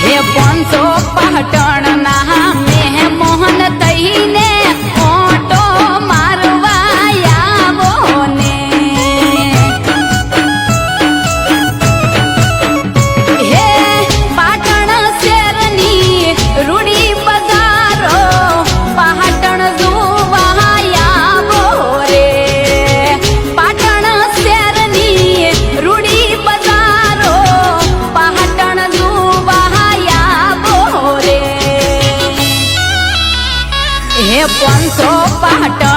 हे पंचो पाटण ना में मोहन तईने ओटो मारवाया बोने हे पाटण शेरनी रूड़ी बजारो पाटण जुवाया बोरे पाटण शेरनी रूड़ी बजारो पाटण जुवाया बोरे हे पंचो पाटण